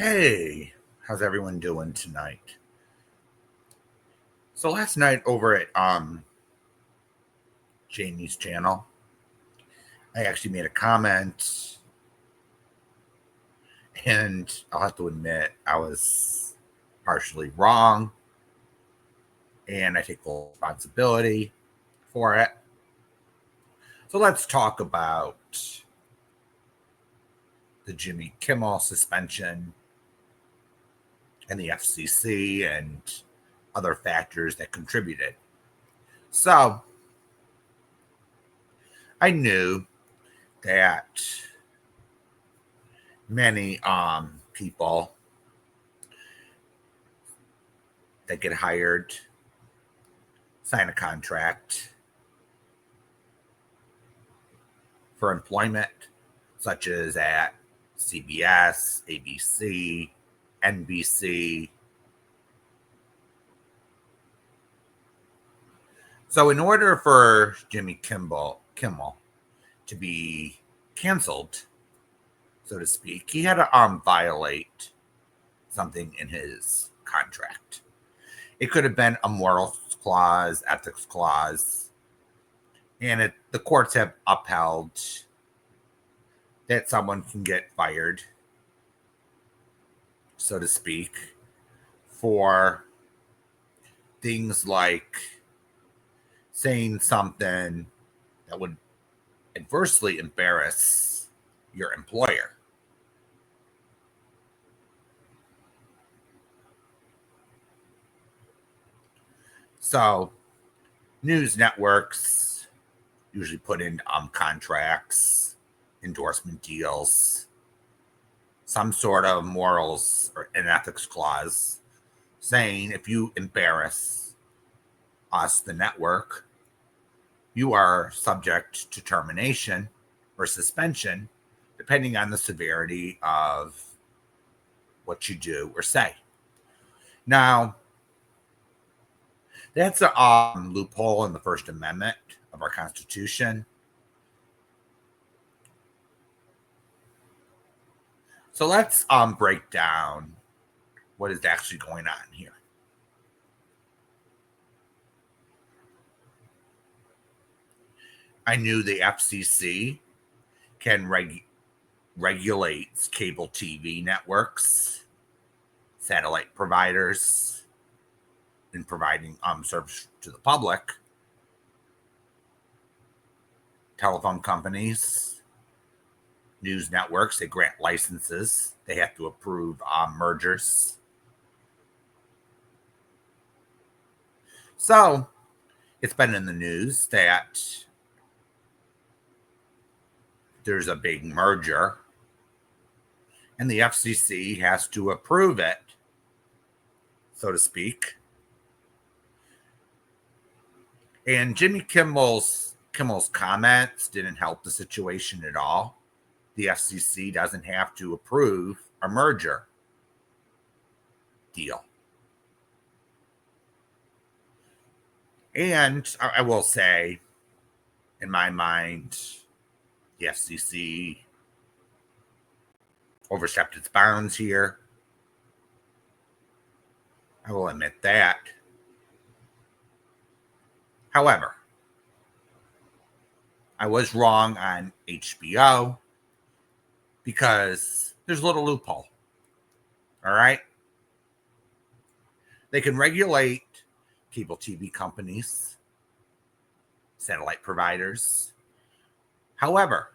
Hey, how's everyone doing tonight? So last night over at Jamie's channel, I actually made a comment, and I'll have to admit I was partially wrong, and I take full responsibility for it. So let's talk about the Jimmy Kimmel suspension and the FCC and other factors that contributed. So I knew that many people that get hired sign a contract for employment, such as at CBS, ABC, NBC. So in order for Jimmy Kimmel to be canceled, so to speak, he had to violate something in his contract. It could have been a morals clause, ethics clause, and the courts have upheld that someone can get fired, so to speak, for things like saying something that would adversely embarrass your employer. So, news networks usually put in contracts, endorsement deals, some sort of morals or an ethics clause saying if you embarrass us, the network, you are subject to termination or suspension, depending on the severity of what you do or say. Now, that's a loophole in the First Amendment of our Constitution. So let's break down what is actually going on here. I knew the FCC can regulate cable TV networks, satellite providers, in providing service to the public, telephone companies, news networks. They grant licenses. They have to approve mergers. So it's been in the news that there's a big merger and the FCC has to approve it, so to speak. And Jimmy Kimmel's comments didn't help the situation at all. The FCC doesn't have to approve a merger deal. And I will say, in my mind, the FCC overstepped its bounds here. I will admit that. However, I was wrong on HBO because there's a little loophole. All right? They can regulate cable TV companies, satellite providers. However,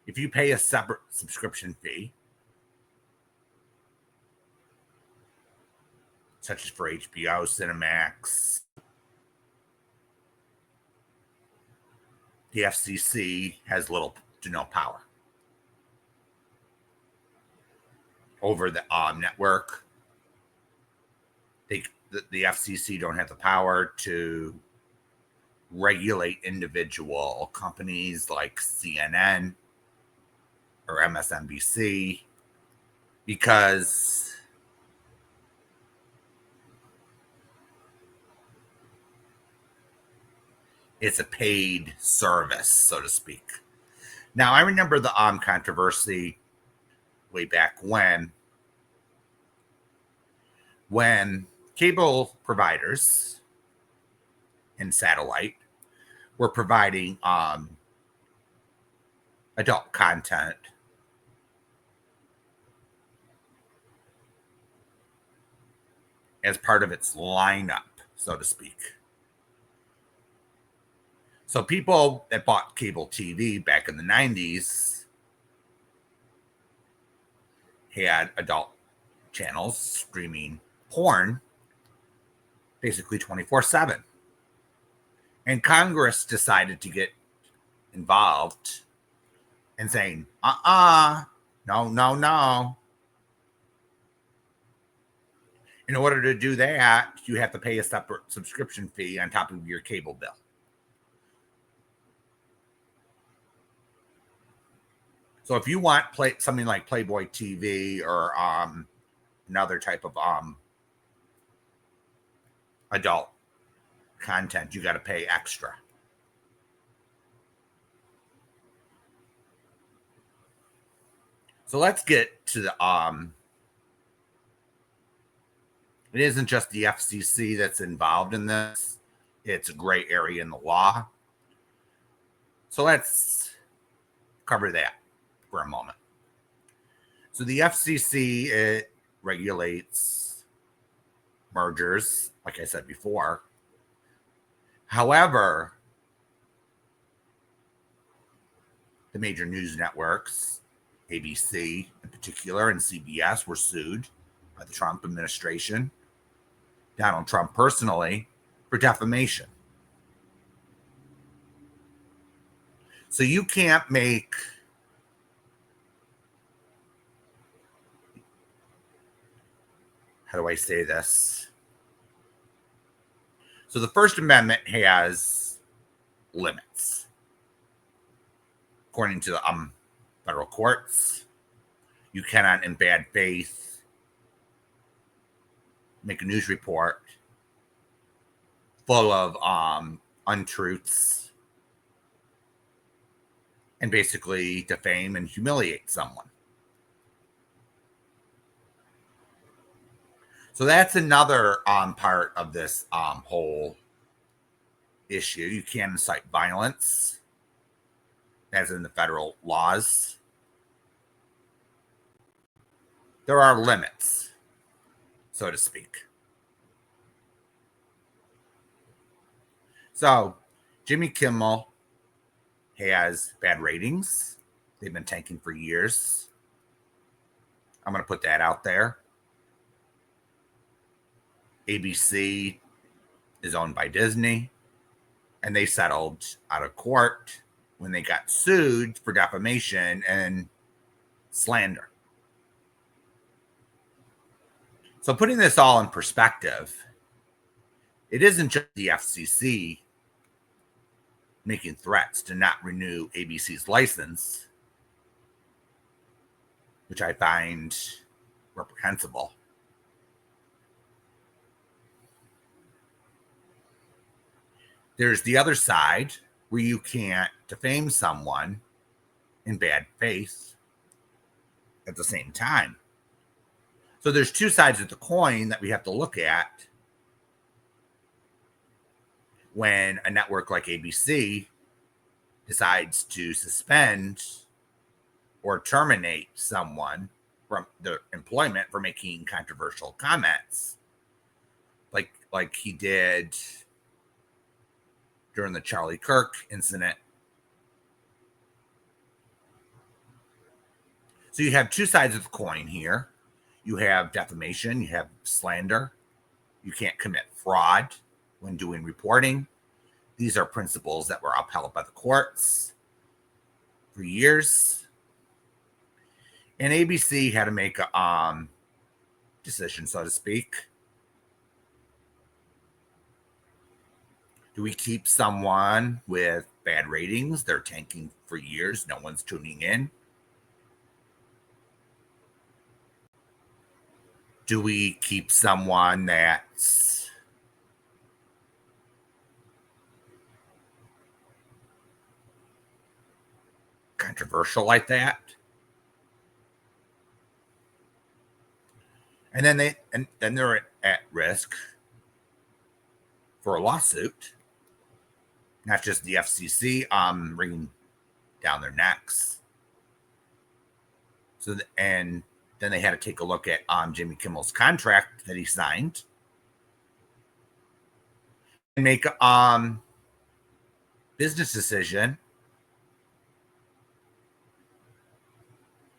if you pay a separate subscription fee, such as for HBO, Cinemax, the FCC has little to no power over the network. The FCC don't have the power to regulate individual companies like CNN or MSNBC because it's a paid service, so to speak. Now, I remember the controversy way back when cable providers and satellite were providing adult content as part of its lineup, so to speak. So people that bought cable TV back in the 90s had adult channels streaming porn basically 24/7. And Congress decided to get involved and saying, no, no, no. In order to do that, you have to pay a separate subscription fee on top of your cable bill. So if you want something like Playboy TV or another type of adult content, you got to pay extra. So let's get to the it isn't just the FCC that's involved in this. It's a gray area in the law. So let's cover that for a moment. So the FCC, it regulates mergers, like I said before. However, the major news networks, ABC in particular, and CBS were sued by the Trump administration, Donald Trump personally, for defamation. So you can't make how do I say this? So the First Amendment has limits. According to the federal courts, you cannot, in bad faith, make a news report full of untruths and basically defame and humiliate someone. So that's another part of this whole issue. You can't incite violence, as in the federal laws. There are limits, so to speak. So Jimmy Kimmel has bad ratings. They've been tanking for years. I'm going to put that out there. ABC is owned by Disney, and they settled out of court when they got sued for defamation and slander. So putting this all in perspective, it isn't just the FCC making threats to not renew ABC's license, which I find reprehensible. There's the other side where you can't defame someone in bad faith at the same time. So there's two sides of the coin that we have to look at when a network like ABC decides to suspend or terminate someone from their employment for making controversial comments, like he did during the Charlie Kirk incident. So you have two sides of the coin here. You have defamation, you have slander. You can't commit fraud when doing reporting. These are principles that were upheld by the courts for years. And ABC had to make a decision, so to speak. Do we keep someone with bad ratings? They're tanking for years. No one's tuning in. Do we keep someone that's controversial like that? And then they're at risk for a lawsuit, not just the FCC wringing down their necks. So and then they had to take a look at Jimmy Kimmel's contract that he signed and make a business decision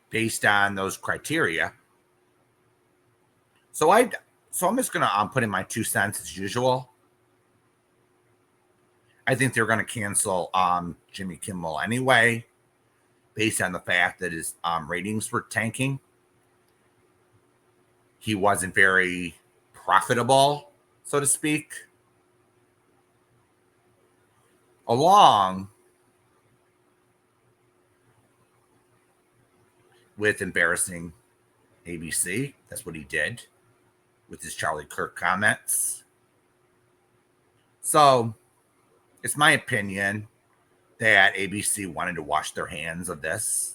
based on those criteria. So I'm just gonna put in my 2 cents as usual. I think they're gonna cancel Jimmy Kimmel anyway, based on the fact that his ratings were tanking. He wasn't very profitable, so to speak. Along with embarrassing ABC. That's what he did with his Charlie Kirk comments. So it's my opinion that ABC wanted to wash their hands of this.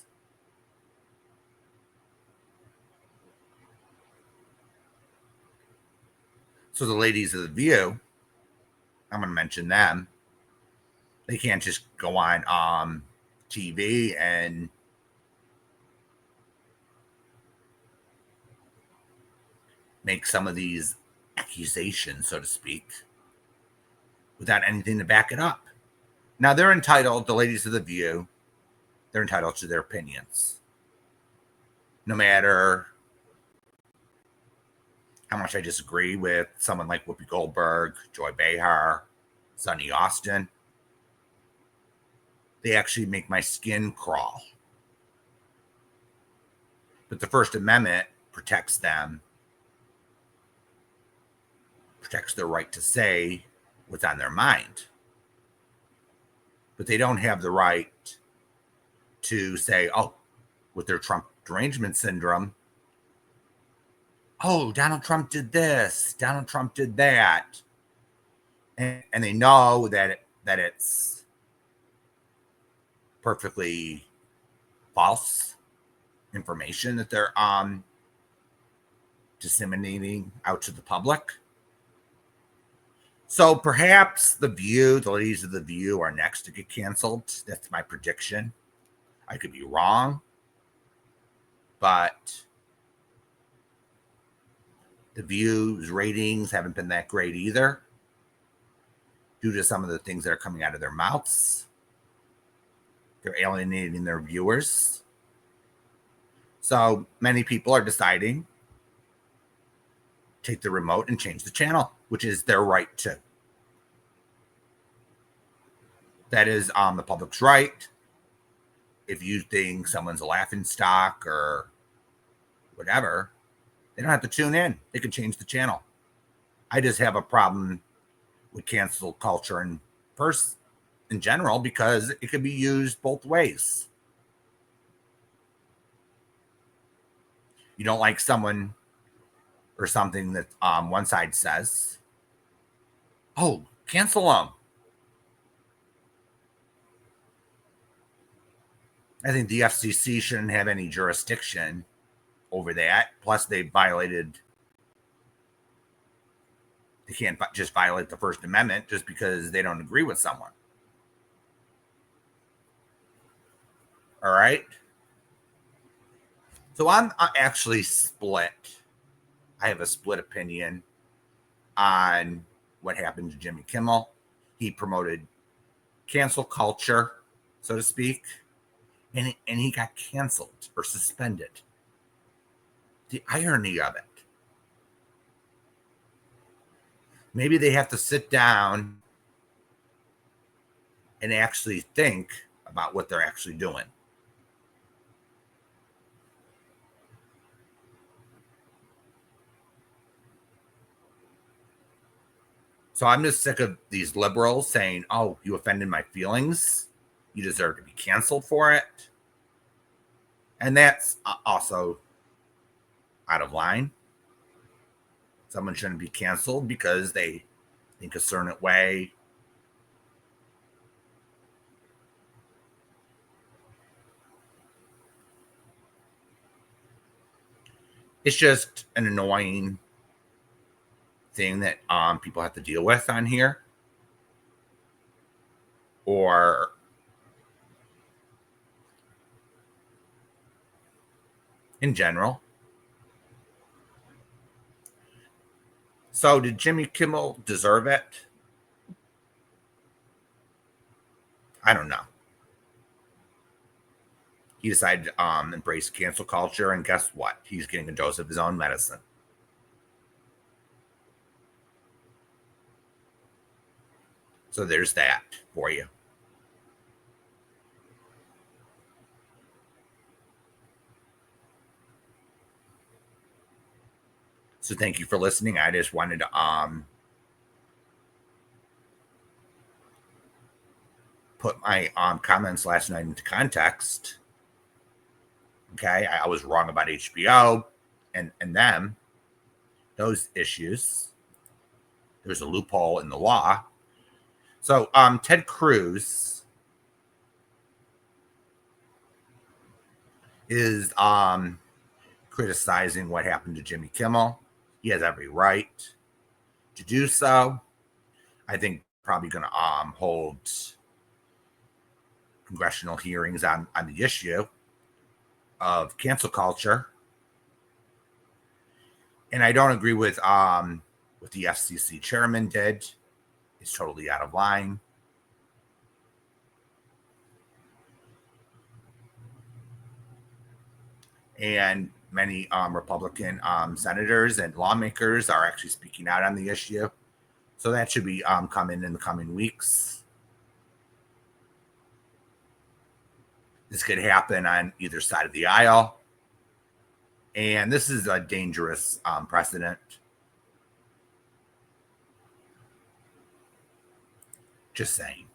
So the ladies of The View, I'm going to mention them. They can't just go on TV and make some of these accusations, so to speak, without anything to back it up. Now, they're entitled, the ladies of The View, they're entitled to their opinions. No matter how much I disagree with someone like Whoopi Goldberg, Joy Behar, Sonny Austin, they actually make my skin crawl. But the First Amendment protects them, protects their right to say what's on their mind. But they don't have the right to say, oh, with their Trump derangement syndrome, oh, Donald Trump did this, Donald Trump did that. And they know that it's perfectly false information that they're disseminating out to the public. So perhaps The View, the ladies of The View, are next to get canceled. That's my prediction. I could be wrong, but The View's ratings haven't been that great either, due to some of the things that are coming out of their mouths. They're alienating their viewers. So many people are deciding take the remote and change the channel, which is their right to. That is the public's right. If you think someone's a laughingstock or whatever, they don't have to tune in. They can change the channel. I just have a problem with cancel culture in general because it could be used both ways. You don't like someone or something that one side says, oh, cancel them. I think the FCC shouldn't have any jurisdiction over that. Plus, they can't just violate the First Amendment just because they don't agree with someone. All right. So I'm actually split. I have a split opinion on what happened to Jimmy Kimmel. He promoted cancel culture, so to speak, and he got canceled or suspended. The irony of it. Maybe they have to sit down and actually think about what they're actually doing. So I'm just sick of these liberals saying, oh, you offended my feelings. You deserve to be canceled for it. And that's also out of line. Someone shouldn't be canceled because they think a certain way. It's just an annoying thing that people have to deal with on here, or in general. So did Jimmy Kimmel deserve it? I don't know. He decided to embrace cancel culture, and guess what? He's getting a dose of his own medicine. So there's that for you. So thank you for listening. I just wanted to put my comments last night into context. Okay, I was wrong about HBO and them, those issues. There's a loophole in the law. So Ted Cruz is criticizing what happened to Jimmy Kimmel. He has every right to do so. I think probably going to hold congressional hearings on the issue of cancel culture. And I don't agree with what the FCC chairman did. It's totally out of line. And many Republican senators and lawmakers are actually speaking out on the issue. So that should be coming in the coming weeks. This could happen on either side of the aisle. And this is a dangerous precedent. Just saying.